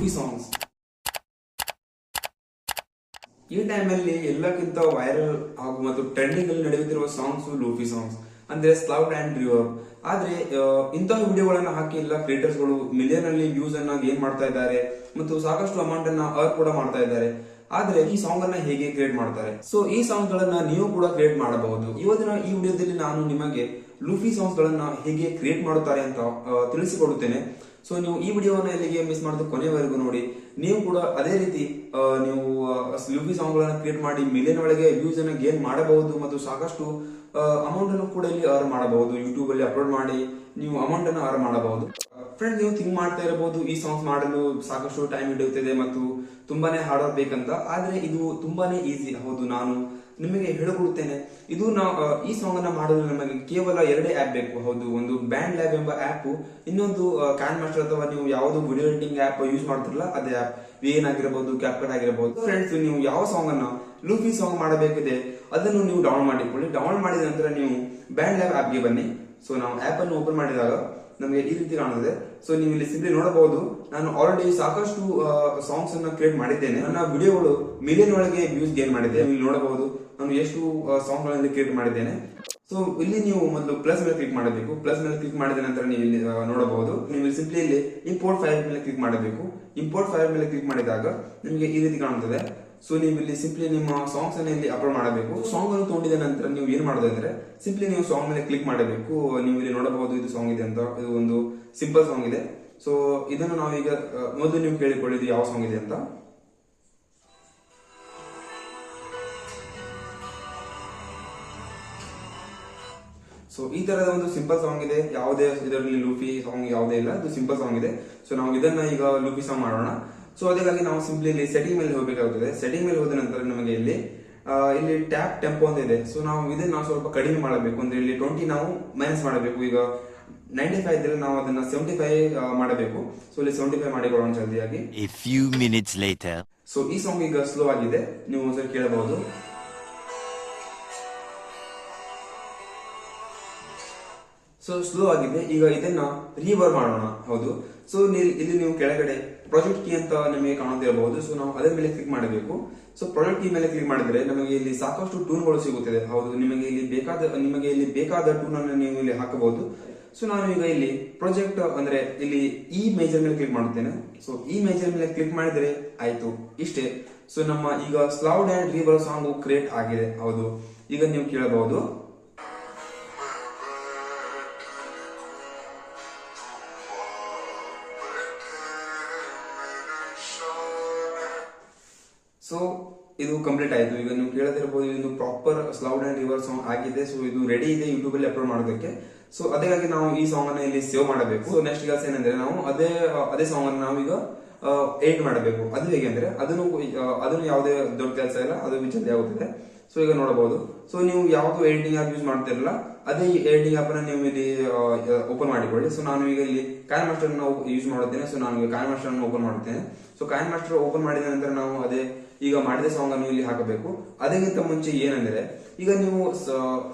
Luffy songs. ಈ ಟೈಮಲ್ಲಿ ಎಲ್ಲಕ್ಕಿಂತ ವೈರಲ್ ಹಾಗೂ ಮತ್ತು ಟ್ರೆಂಡಿಂಗ್ ಅಲ್ಲಿ ನಡೆಯುತ್ತಿರುವ ಸಾಂಗ್ಸ್ ಲೂಫಿ ಸಾಂಗ್ಸ್ ಅಂದ್ರೆ ಸ್ಲೌಡ್ ಅಂಡ್ ರಿವರ್ಬ್. ಆದ್ರೆ ಇಂತಹ ವಿಡಿಯೋಗಳನ್ನ ಹಾಕಿ ಎಲ್ಲ ಕ್ರಿಯೇಟರ್ಸ್ ಗಳು ಮಿಲಿಯನ್ ಅಲ್ಲಿ ವ್ಯೂಸ್ ಅನ್ನ ಗೇನ್ ಮಾಡ್ತಾ ಇದ್ದಾರೆ ಮತ್ತು ಸಾಕಷ್ಟು ಅಮೌಂಟ್ ಅನ್ನ ಅರ್ನ್ ಕೂಡ ಮಾಡ್ತಾ ಇದ್ದಾರೆ. ಆದ್ರೆ ಈ ಸಾಂಗ್ ಅನ್ನ ಹೇಗೆ ಕ್ರಿಯೇಟ್ ಮಾಡ್ತಾರೆ? ಸೊ ಈ ಸಾಂಗ್ ಗಳನ್ನ ನೀವು ಕೂಡ ಕ್ರಿಯೇಟ್ ಮಾಡಬಹುದು. ಇವತ್ತಿನ ಈ ವಿಡಿಯೋದಲ್ಲಿ ನಾನು ನಿಮಗೆ ಲೂಫಿ ಸಾಂಗ್ಸ್ ಗಳನ್ನ ಹೇಗೆ ಕ್ರಿಯೇಟ್ ಮಾಡುತ್ತಾರೆ ಅಂತ ತಿಳಿಸಿಕೊಡುತ್ತೇನೆ. ಸೊ ನೀವು ಈ ವಿಡಿಯೋವನ್ನ ಎಲ್ಲಿಗೆ ಮಿಸ್ ಮಾಡದೆ ಕೊನೆವರೆಗೂ ನೋಡಿ. ನೀವು ಕೂಡ ಅದೇ ರೀತಿ ನೀವು ಲೂಫಿ ಸಾಂಗ್ ಗಳನ್ನ ಕ್ರಿಯೇಟ್ ಮಾಡಿ ಮಿಲಿಯನ್ ಒಳಗೆ ವ್ಯೂಸ್ ಅನ್ನ ಗೇನ್ ಮಾಡಬಹುದು ಮತ್ತು ಸಾಕಷ್ಟು ಅಮೌಂಟ್ ಅನ್ನು ಕೂಡ ಇಲ್ಲಿ ಅರ್ನ್ ಮಾಡಬಹುದು. ಯೂಟ್ಯೂಬ್ ಅಲ್ಲಿ ಅಪ್ಲೋಡ್ ಮಾಡಿ ನೀವು ಅಮೌಂಟ್ ಅನ್ನು ಅರ್ನ್ ಮಾಡಬಹುದು. ಫ್ರೆಂಡ್, ನೀವು ಥಿಂಕ್ ಮಾಡ್ತಾ ಇರಬಹುದು ಈ ಸಾಂಗ್ಸ್ ಮಾಡಲು ಸಾಕಷ್ಟು ಟೈಮ್ ಹಿಡಿಯುತ್ತದೆ ಮತ್ತು ತುಂಬಾನೇ ಹಾರ್ಡ್ ವರ್ಕ್ ಬೇಕಂತ. ಆದ್ರೆ ಇದು ತುಂಬಾನೇ ಈಸಿ. ಹೌದು, ನಾನು ನಿಮಗೆ ಹೇಳಿಕೊಡುತ್ತೇನೆ. ಇದು ಈ ಸಾಂಗ್ ಅನ್ನ ಮಾಡಲು ನಮಗೆ ಕೇವಲ 2 ಆಪ್ ಬೇಕು. ಹೌದು, ಒಂದು ಬ್ಯಾಂಡ್ ಲ್ಯಾಬ್ ಎಂಬ ಆಪ್, ಇನ್ನೊಂದು ಕ್ಯಾನ್ ಮಾಸ್ಟರ್ ಅಥವಾ ನೀವು ಯಾವುದು ವಿಡಿಯೋ ಎಡಿಟಿಂಗ್ ಆಪ್ ಯೂಸ್ ಮಾಡ್ತಿರಲ್ಲ ಅದೇ ಆಪ್. ವಿಎನ್ ಆಗಿರಬಹುದು, ಕ್ಯಾಪ್ಕಟ್ ಆಗಿರಬಹುದು. ಫ್ರೆಂಡ್ಸ್, ನೀವು ಯಾವ ಸಾಂಗ್ ಅನ್ನ ಲೂಫಿ ಸಾಂಗ್ ಮಾಡಬೇಕಿದೆ ಅದನ್ನು ನೀವು ಡೌನ್ಲೋಡ್ ಮಾಡಿಕೊಳ್ಳಿ. ಡೌನ್ಲೋಡ್ ಮಾಡಿದ ನಂತರ ನೀವು ಬ್ಯಾಂಡ್ ಲ್ಯಾಬ್ ಆಪ್ ಗೆ ಬನ್ನಿ. ಸೊ ನಾವು ಆಪ್ ಅನ್ನು ಓಪನ್ ಮಾಡಿದಾಗ ನಮಗೆ ಈ ರೀತಿ ಕಾಣುತ್ತದೆ. ಸೊ ನೀವು ಇಲ್ಲಿ ಸಿಂಪ್ಲಿ ನೋಡಬಹುದು, ನಾನು ಆಲ್ರೆಡಿ ಸಾಕಷ್ಟು ಸಾಂಗ್ಸ್ ಅನ್ನ ಕ್ರಿಯೇಟ್ ಮಾಡಿದ್ದೇನೆ. ನನ್ನ ವಿಡಿಯೋಗಳು ಮಿಲಿಯನ್ ಒಳಗೆ ವ್ಯೂಸ್ ಗೇನ್ ಮಾಡಿದೆ. ಇಲ್ಲಿ ನೋಡಬಹುದು ನಾನು ಎಷ್ಟು ಸಾಂಗ್ ಗಳಲ್ಲಿ ಕ್ರಿಯೇಟ್ ಮಾಡಿದ್ದೇನೆ. ಸೊ ಇಲ್ಲಿ ನೀವು ಮೊದಲು ಪ್ಲಸ್ ಮೇಲೆ ಕ್ಲಿಕ್ ಮಾಡಬೇಕು. ಪ್ಲಸ್ ಮೇಲೆ ಕ್ಲಿಕ್ ಮಾಡಿದ ನಂತರ ನೀವು ಇಲ್ಲಿ ನೋಡಬಹುದು, ನೀವು ಸಿಂಪ್ಲಿ ಇಲ್ಲಿ ಇಂಪೋರ್ಟ್ ಫೈಲ್ ಮೇಲೆ ಕ್ಲಿಕ್ ಮಾಡಬೇಕು. ಇಂಪೋರ್ಟ್ ಫೈಲ್ ಮೇಲೆ ಕ್ಲಿಕ್ ಮಾಡಿದಾಗ ನಿಮಗೆ ಈ ರೀತಿ ಕಾಣುತ್ತದೆ. ಸೊ ನೀವು ಇಲ್ಲಿ ಸಿಂಪ್ಲಿ ನಿಮ್ಮ ಸಾಂಗ್ಸ್ ಅನ್ನ ಇಲ್ಲಿ ಅಪ್ಲೋಡ್ ಮಾಡಬೇಕು. ಸಾಂಗ್ ಅನ್ನು ತಗೊಂಡಿದ ನಂತರ ನೀವು ಏನ್ ಮಾಡೋದು ಅಂದ್ರೆ ಸಿಂಪ್ಲಿ ನೀವು ಸಾಂಗ್ ಮೇಲೆ ಕ್ಲಿಕ್ ಮಾಡಬೇಕು. ನೀವು ಇಲ್ಲಿ ನೋಡಬಹುದು ಇದು ಸಾಂಗ್ ಇದೆ ಅಂತ. ಇದು ಒಂದು ಸಿಂಪಲ್ ಸಾಂಗ್ ಇದೆ. ಸೊ ಇದನ್ನು ನಾವೀಗ ಮೊದಲು ನೀವು ಕೇಳಿಕೊಳ್ಳಿದ್ದು ಯಾವ ಸಾಂಗ್ ಇದೆ ಅಂತ. ಸೊ ಈ ತರದ ಒಂದು ಸಿಂಪಲ್ ಸಾಂಗ್ ಇದೆ. ಯಾವುದೇ ಇದರಲ್ಲಿ ಲೂಫಿ ಸಾಂಗ್ ಯಾವುದೇ ಇಲ್ಲ, ಇದು ಸಿಂಪಲ್ ಸಾಂಗ್ ಇದೆ. ಸೊ ನಾವು ಇದನ್ನ ಈಗ ಲೂಫಿ ಸಾಂಗ್ ಮಾಡೋಣ. ಸೊ ಅದಕ್ಕಾಗಿ ನಾವು ಸಿಂಪ್ಲಿ ಇಲ್ಲಿ ಸೆಟ್ಟಿಂಗ್ ಮೇಲೆ ಹೋಗಬೇಕಾಗುತ್ತದೆ. ಸೆಟ್ಟಿಂಗ್ ಮೇಲೆ ಹೋದ ನಂತರ ನಮಗೆ ಇಲ್ಲಿ ಟ್ಯಾಪ್ ಟೆಂಪೋ ಅಂತ ಇದೆ. ಸೊ ನಾವು ಇದನ್ನ ಸ್ವಲ್ಪ ಕಡಿಮೆ ಮಾಡಬೇಕು. ಅಂದ್ರೆ ಇಲ್ಲಿ 20 ನಾವು ಮೈನಸ್ ಮಾಡಬೇಕು. ಈಗ 95 ಇದ್ರೆ ನಾವು ಅದನ್ನ 75 ಮಾಡಬೇಕು. ಸೊ ಇಲ್ಲಿ 75 ಮಾಡಿಕೊಳ್ಳೋಣ ಜಲ್ದಿಯಾಗಿ. A few minutes later. So ಈ ಸಾಂಗ್ ಈಗ ಸ್ಲೋ ಆಗಿದೆ, ನೀವು ಒಂದ್ಸರಿ ಕೇಳಬಹುದು. ಸೊ ಸ್ಲೋ ಆಗಿದೆ. ಈಗ ಇದನ್ನ ರೀವರ್ಬ್ ಮಾಡೋಣ. ಹೌದು, ಸೊ ಇಲ್ಲಿ ನೀವು ಕೆಳಗಡೆ ಪ್ರಾಜೆಕ್ಟ್ ಕೀ ಅಂತ ನಿಮಗೆ ಕಾಣುತ್ತಿರಬಹುದು. ಸೊ ನಾವು ಅದರ ಮೇಲೆ ಕ್ಲಿಕ್ ಮಾಡಬೇಕು. ಸೊ ಪ್ರಾಜೆಕ್ಟ್ ಕೀ ಮೇಲೆ ಕ್ಲಿಕ್ ಮಾಡಿದ್ರೆ ನಮಗೆ ಇಲ್ಲಿ ಸಾಕಷ್ಟು ಟ್ಯೂನ್ಗಳು ಸಿಗುತ್ತದೆ. ಹೌದು, ನಿಮಗೆ ಇಲ್ಲಿ ಬೇಕಾದ ಟ್ಯೂನ್ ಅನ್ನು ನೀವು ಇಲ್ಲಿ ಹಾಕಬಹುದು. ಸೊ ನಾನು ಈಗ ಇಲ್ಲಿ ಪ್ರಾಜೆಕ್ಟ್ ಅಂದ್ರೆ ಇಲ್ಲಿ ಈ ಮೇಜರ್ ಮೇಲೆ ಕ್ಲಿಕ್ ಮಾಡುತ್ತೇನೆ. ಸೊ ಈ ಮೇಜರ್ ಮೇಲೆ ಕ್ಲಿಕ್ ಮಾಡಿದ್ರೆ ಆಯ್ತು, ಇಷ್ಟೇ. ಸೊ ನಮ್ಮ ಈಗ ಸ್ಲೌಡ್ ಅಂಡ್ ರಿವರ್ಬ್ ಸಾಂಗ್ ಕ್ರಿಯೇಟ್ ಆಗಿದೆ. ಹೌದು, ಈಗ ನೀವು ಕೇಳಬಹುದು. ಸೊ ಇದು ಕಂಪ್ಲೀಟ್ ಆಯ್ತು. ಈಗ ನೀವು ಕೇಳದಿರಬಹುದು, ಇದು ಪ್ರಾಪರ್ ಸ್ಲೌಡ್ ಅಂಡ್ ರಿವರ್ಬ್ ಸಾಂಗ್ ಆಗಿದೆ. ಸೊ ಇದು ರೆಡಿ ಇದೆ ಯೂಟ್ಯೂಬ್ ಅಲ್ಲಿ ಅಪ್ಲೋಡ್ ಮಾಡೋದಕ್ಕೆ. ಸೊ ಅದಕ್ಕಾಗಿ ನಾವು ಈ ಸಾಂಗ್ ಅನ್ನ ಇಲ್ಲಿ ಸೇವ್ ಮಾಡಬೇಕು. ಸೊ ನೆಕ್ಸ್ಟ್ ಕೆಲಸ ಏನಂದ್ರೆ ನಾವು ಅದೇ ಸಾಂಗ್ ಅನ್ನು ನಾವೀಗ ಎಡಿಟ್ ಮಾಡಬೇಕು. ಅದು ಹೇಗೆ ಅಂದ್ರೆ ಅದನ್ನು ಯಾವುದೇ ದೊಡ್ಡ ಕೆಲಸ ಇಲ್ಲ, ಅದು ಜಲ್ದಿ ಆಗುತ್ತದೆ. ಸೊ ಈಗ ನೋಡಬಹುದು. ಸೊ ನೀವು ಯಾವ್ದು ಎಡಿಟಿಂಗ್ ಆಪ್ ಯೂಸ್ ಮಾಡ್ತಿರಲ್ಲ ಅದೇ ಎಡಿಟಿಂಗ್ ಆಪ್ ಅನ್ನ ನೀವು ಇಲ್ಲಿ ಓಪನ್ ಮಾಡಿಕೊಳ್ಳಿ. ಸೊ ನಾನು ಈಗ ಇಲ್ಲಿ ಕಾಯಿನ್ ಮಾಸ್ಟರ್ ಯೂಸ್ ಮಾಡುತ್ತೇನೆ. ಸೊ ನಾನು ಈಗ ಕಾಯಿನ್ ಮಾಸ್ಟರ್ ಅನ್ನು ಓಪನ್ ಮಾಡುತ್ತೇನೆ. ಸೊ ಕಾಯಿನ್ ಮಾಸ್ಟರ್ ಓಪನ್ ಮಾಡಿದ ನಂತರ ನಾವು ಈಗ ಮಾಡಿದ ಸಾಂಗ್ ಅನ್ನು ಇಲ್ಲಿ ಹಾಕಬೇಕು. ಅದಕ್ಕಿಂತ ಮುಂಚೆ ಏನಂದ್ರೆ ಈಗ ನೀವು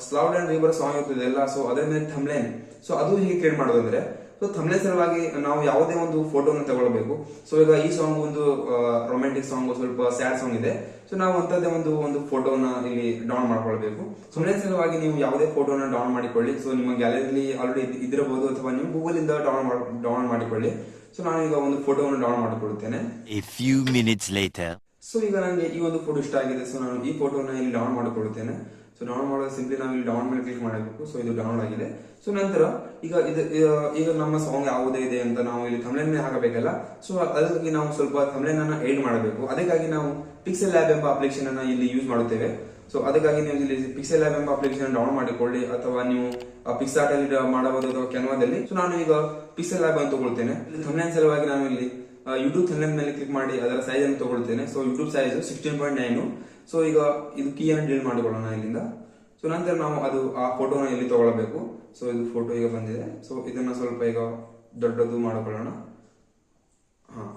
ಸ್ಲೌಡ್ ಅಂಡ್ ರಿವರ್ಬ್ ಸಾಂಗ್ ಇರ್ತದೆ ಅಲ್ಲ, ಸೊ ಅದರ ಮೇಲೆ ಥಂಬ್ನೇಲ್. ಸೊ ಅದು ಹೇಗೆ ಕ್ರಿಯೇಟ್ ಮಾಡೋದು ಅಂದ್ರೆ, ಸೊ ಥಂಬ್ನೇಲ್ ಸಲುವಾಗಿ ನಾವು ಯಾವುದೇ ಒಂದು ಫೋಟೋನ ತಗೊಳ್ಬೇಕು. ಸೊ ಈಗ ಈ ಸಾಂಗ್ ಒಂದು ರೊಮ್ಯಾಂಟಿಕ್ ಸಾಂಗ್, ಸ್ವಲ್ಪ ಸ್ಯಾಡ್ ಸಾಂಗ್ ಇದೆ. ಸೊ ನಾವು ಅಂತದೇ ಒಂದು ಫೋಟೋನ ಇಲ್ಲಿ ಡೌನ್ ಮಾಡ್ಕೊಳ್ಬೇಕು. ಥಂಬ್ನೇಲ್ ಸಲುವಾಗಿ ನೀವು ಯಾವುದೇ ಫೋಟೋನ ಡೌನ್ ಮಾಡಿಕೊಳ್ಳಿ. ಸೊ ನಿಮ್ಮ ಗ್ಯಾಲರಿಲಿ ಆಲ್ರೆಡಿ ಇದಿರಬಹುದು ಅಥವಾ ನೀವು ಗೂಗಲ್ ಇಂದ ಡೌನ್ ಮಾಡಿಕೊಳ್ಳಿ. ಸೊ ನಾನು ಈಗ ಒಂದು ಫೋಟೋವನ್ನು ಡೌನ್ ಮಾಡಿಕೊಳ್ಳುತ್ತೇನೆ. A few minutes later. So ಈಗ ನನಗೆ ಈ ಒಂದು ಫೋಟೋ ಇಷ್ಟ ಆಗಿದೆ. ಸೊ ನಾನು ಈ ಫೋಟೋನ ಇಲ್ಲಿ ಡೌನ್ ಮಾಡಿಕೊಳ್ಳುತ್ತೇನೆ. ಸೊ ಡೌನ್ ಮಾಡೋದು ಸಿಂಪ್ಲಿ ನಾವು ಇಲ್ಲಿ ಡೌನ್ ಮೇಲೆ ಕ್ಲಿಕ್ ಮಾಡಬೇಕು. ಸೊ ಇದು ಡೌನ್ ಆಗಿದೆ. ಸೊ ನಂತರ ಈಗ ನಮ್ಮ ಸಾಂಗ್ ಯಾವುದೇ ಇದೆ ಅಂತ ನಾವು ಇಲ್ಲಿ ಥಂಬ್ನೇಲ್ ಮೇಲೆ ಹಾಕಬೇಕಲ್ಲ. ಸೊ ಅದಕ್ಕಾಗಿ ನಾವು ಸ್ವಲ್ಪ ಥಂಬ್ನೇಲ್ ಅನ್ನ ಎಡಿಟ್ ಮಾಡಬೇಕು. ಅದಕ್ಕಾಗಿ ನಾವು ಪಿಕ್ಸೆಲ್ ಲ್ಯಾಬ್ ಎಂಬ ಅಪ್ಲಿಕೇಶನ್ ಅನ್ನ ಇಲ್ಲಿ ಯೂಸ್ ಮಾಡುತ್ತೇವೆ. ಸೊ ಅದಕ್ಕಾಗಿ ನೀವು ಇಲ್ಲಿ ಪಿಕ್ಸೆಲ್ ಲ್ಯಾಬ್ ಎಂಬ ಅಪ್ಲಿಕೇಶನ್ ಡೌನ್ ಮಾಡಿಕೊಳ್ಳಿ, ಅಥವಾ ನೀವು ಪಿಕ್ಸಾರ್ಟ್ ಅಲ್ಲಿ ಮಾಡಬಹುದು ಅಥವಾ ಕ್ಯಾನ್ವಾದಲ್ಲಿ. ಸೊ ನಾನು ಈಗ ಪಿಕ್ಸೆಲ್ ಲ್ಯಾಬ್ ಅಂತ ತಗೊಳ್ತೇನೆ. ಥಂಬ್ನೇಲ್ ಸಲುವಾಗಿ ನಾನು ಇಲ್ಲಿ ಯೂಟ್ಯೂಬ್ ಥಂಬ್ನೇಲ್ ಮೇಲೆ ಕ್ಲಿಕ್ ಮಾಡಿ ಅದರ ಸೈಜ್ ಅನ್ನು ತಗೊಳ್ತೇನೆ. So YouTube size 16.9. ಸೊ ಈಗ ಇದು ಕೀ ಅನ್ನು ಡಿಲೀಟ್ ಮಾಡಿಕೊಳ್ಳೋಣ ಇಲ್ಲಿಂದ. ಸೊ ನಂತರ ನಾವು ಆ ಫೋಟೋನ ಇಲ್ಲಿ ತಗೊಳ್ಬೇಕು. ಸೊ ಇದು ಫೋಟೋ ಈಗ ಬಂದಿದೆ. ಸೊ ಇದನ್ನ ಸ್ವಲ್ಪ ಈಗ ದೊಡ್ಡದು ಮಾಡಿಕೊಳ್ಳೋಣ.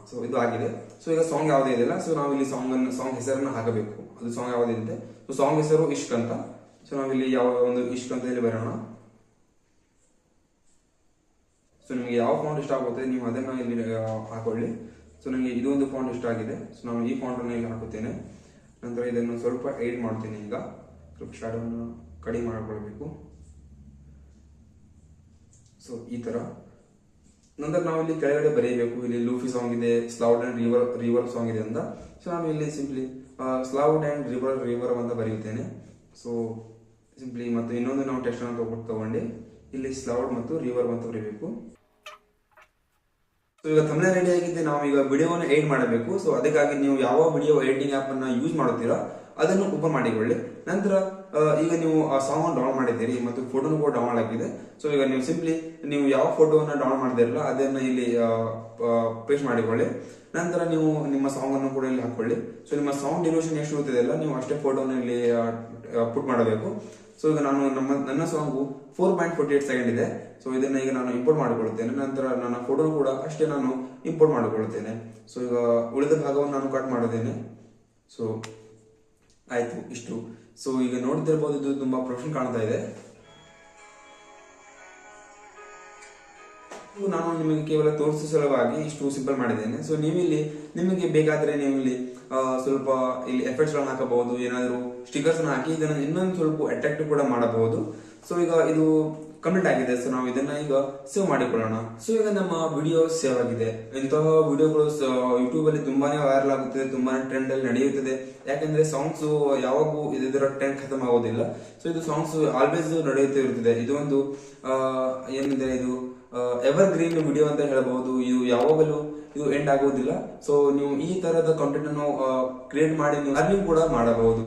ಸೊ ಇದು ಆಗಿದೆ. ಸೊ ಈಗ ಸಾಂಗ್ ಯಾವುದೇ ಇದೆಯಲ್ಲ, ಸೊ ನಾವು ಇಲ್ಲಿ ಸಾಂಗ್ ಹೆಸರನ್ನ ಹಾಕಬೇಕು. ಅದು ಸಾಂಗ್ ಯಾವುದಿದೆ, ಸೊ ಸಾಂಗ್ ಹೆಸರು ಇಷ್ಕ್ ಅಂತ. ಸೊ ನಾವಿಲ್ಲಿ ಯಾವ ಒಂದು ಇಷ್ಕ್ ಅಂತ ಇಲ್ಲಿ ಬರೋಣ. ಸೊ ನಿಮಗೆ ಯಾವ ಫಾಂಟ್ ಇಷ್ಟ ಆಗುತ್ತೆ ನೀವು ಅದನ್ನ ಇಲ್ಲಿ ಹಾಕೊಳ್ಳಿ. ಸೊ ನನಗೆ ಇದು ಒಂದು ಫಾಂಟ್ ಇಷ್ಟ ಆಗಿದೆ. ಸೊ ನಾನು ಈ ಫಾಂಟ್ ಅನ್ನು ಇಲ್ಲಿ ಹಾಕುತ್ತೇನೆ. ನಂತರ ಇದನ್ನು ಸ್ವಲ್ಪ ಎಡಿಟ್ ಮಾಡ್ತೀನಿ. ಈಗ ಸ್ವಲ್ಪ ಶಾಡೋವನ್ನು ಕಡಿಮೆ ಮಾಡಿಕೊಳ್ಬೇಕು. ಸೊ ಈ ತರ ನಂತರ ನಾವು ಇಲ್ಲಿ ಕೆಳಗಡೆ ಬರೆಯಬೇಕು. ಇಲ್ಲಿ ಲೂಫಿ ಸಾಂಗ್ ಇದೆ, ಸ್ಲೌಡ್ ಅಂಡ್ ರಿವರ್ ಸಾಂಗ್ ಇದೆ ಅಂತ. ಸೊ ನಾನು ಇಲ್ಲಿ ಸಿಂಪ್ಲಿ ಸ್ಲೌಡ್ ಅಂಡ್ ರಿವರ್ ಅಂತ ಬರೆಯುತ್ತೇನೆ. ಸೊ ಸಿಂಪ್ಲಿ ಮತ್ತು ಇನ್ನೊಂದು ನಾವು ಟೆಸ್ಟ್ ಅನ್ನು ತಗೊಂಡು ಇಲ್ಲಿ ಸ್ಲೌಡ್ ಮತ್ತು ರಿವರ್ ಅಂತ ಬರೀಬೇಕು. ಸೊ ಈಗ ಥಂಬ್ನೇಲ್ ರೆಡಿ ಆಗಿದೆ. ನಾವು ಈಗ ವಿಡಿಯೋವನ್ನು ಎಡಿಟ್ ಮಾಡಬೇಕು. ಸೊ ಅದಕ್ಕಾಗಿ ನೀವು ಯಾವ ವಿಡಿಯೋ ಎಡಿಟಿಂಗ್ ಆಪ್ ಅನ್ನ ಯೂಸ್ ಮಾಡುತ್ತೀರಾ ಅದನ್ನು ಓಪನ್ ಮಾಡಿಕೊಳ್ಳಿ. ನಂತರ ಈಗ ನೀವು ಆ ಸಾಂಗ್ ಅನ್ನು ಡೌನ್ಲೋಡ್ ಮಾಡಿದ್ದೀರಿ ಮತ್ತು ಫೋಟೋನು ಕೂಡ ಡೌನ್ಲೋಡ್ ಆಗಿದೆ. ಸೊ ಈಗ ನೀವು ಸಿಂಪ್ಲಿ ನೀವು ಯಾವ ಫೋಟೋವನ್ನು ಡೌನ್ಲೋಡ್ ಮಾಡಿದಿರಲ್ಲ ಅದನ್ನ ಇಲ್ಲಿ ಪೇಸ್ಟ್ ಮಾಡಿಕೊಳ್ಳಿ. ನಂತರ ನೀವು ನಿಮ್ಮ ಸಾಂಗ್ ಅನ್ನು ಕೂಡ ಇಲ್ಲಿ ಹಾಕೊಳ್ಳಿ. ಸೊ ನಿಮ್ಮ ಸೌಂಡ್ ಡ್ಯೂರೇಷನ್ ಎಷ್ಟು ಇರುತ್ತದೆಯಲ್ಲ ನೀವು ಅಷ್ಟೇ ಫೋಟೋನ ಇಲ್ಲಿ ಪುಟ್ ಮಾಡಬೇಕು. ಸೊ ಈಗ ನಾನು ನನ್ನ ಸಾಂಗು 4.48 ಸೆಕೆಂಡ್ ಇದೆ. ಸೊ ಇದನ್ನ ಈಗ ನಾನು ಇಂಪೋರ್ಟ್ ಮಾಡಿಕೊಳ್ಳುತ್ತೇನೆ. ನಂತರ ನನ್ನ ಫೋಟೋ ಕೂಡ ಅಷ್ಟೇ ನಾನು ಇಂಪೋರ್ಟ್ ಮಾಡಿಕೊಳ್ಳುತ್ತೇನೆ. ಸೊ ಈಗ ಉಳಿದ ಭಾಗವನ್ನು ನಾನು ಕಟ್ ಮಾಡಿದ್ದೇನೆ. ಸೊ ಆಯ್ತು ಇಷ್ಟು. ಸೊ ಈಗ ನೋಡ್ತಿರ್ಬೋದು ಇದು ತುಂಬಾ ಪ್ರೊಫೆಷನಲ್ ಕಾಣ್ತಾ ಇದೆ. ನಾನು ನಿಮಗೆ ಕೇವಲ ತೋರಿಸುವ ಸಲುವಾಗಿ ಇಷ್ಟು ಸಿಂಪಲ್ ಮಾಡಿದ್ದೇನೆ. ಸೊ ನೀವಿಲ್ಲಿ ನಿಮಗೆ ಬೇಕಾದ್ರೆ ನೀವು ಇಲ್ಲಿ ಸ್ವಲ್ಪ ಇಲ್ಲಿ ಎಫೆಕ್ಟ್ಸ್ ಗಳನ್ನ ಹಾಕಬಹುದು, ಏನಾದರೂ ಸ್ಟಿಕರ್ಸ್ ಅನ್ನು ಹಾಕಿ ಇದನ್ನ ಇನ್ನೊಂದು ಸ್ವಲ್ಪ ಅಟ್ರಾಕ್ಟಿವ್ ಕೂಡ ಮಾಡಬಹುದು. ಸೊ ಈಗ ಇದು ಕಂಪ್ಲೀಟ್ ಆಗಿದೆ. ಸೊ ನಾವು ಇದನ್ನ ಈಗ ಸೇವ್ ಮಾಡಿಕೊಳ್ಳೋಣ. ಸೊ ಈಗ ನಮ್ಮ ವಿಡಿಯೋ ಸೇವ್ ಆಗಿದೆ. ಇಂತಹ ವಿಡಿಯೋಗಳು ಯೂಟ್ಯೂಬ್ ಅಲ್ಲಿ ತುಂಬಾನೇ ವೈರಲ್ ಆಗುತ್ತದೆ, ತುಂಬಾನೇ ಟ್ರೆಂಡ್ ಅಲ್ಲಿ ನಡೆಯುತ್ತದೆ. ಯಾಕಂದ್ರೆ ಸಾಂಗ್ಸ್ ಯಾವಾಗೂ ಇದರ ಟ್ರೆಂಡ್ ಖತಮ್ ಆಗೋದಿಲ್ಲ. ಸೊ ಇದು ಸಾಂಗ್ಸ್ ಆಲ್ವೇಸ್ ನಡೆಯುತ್ತಾ ಇರುತ್ತದೆ. ಇದು ಒಂದು ಏನಿದೆ ಇದು ಎವರ್ ಗ್ರೀನ್ ವಿಡಿಯೋ ಅಂತ ಹೇಳಬಹುದು. ಇದು ಯಾವಾಗಲೂ ಇದು ಎಂಡ್ ಆಗುವುದಿಲ್ಲ. ಸೊ ನೀವು ಈ ತರದ ಕಂಟೆಂಟ್ ಅನ್ನು ಕ್ರಿಯೇಟ್ ಮಾಡಿ ನೀವು ಅರ್ನಿಂಗ್ ಕೂಡ ಮಾಡಬಹುದು.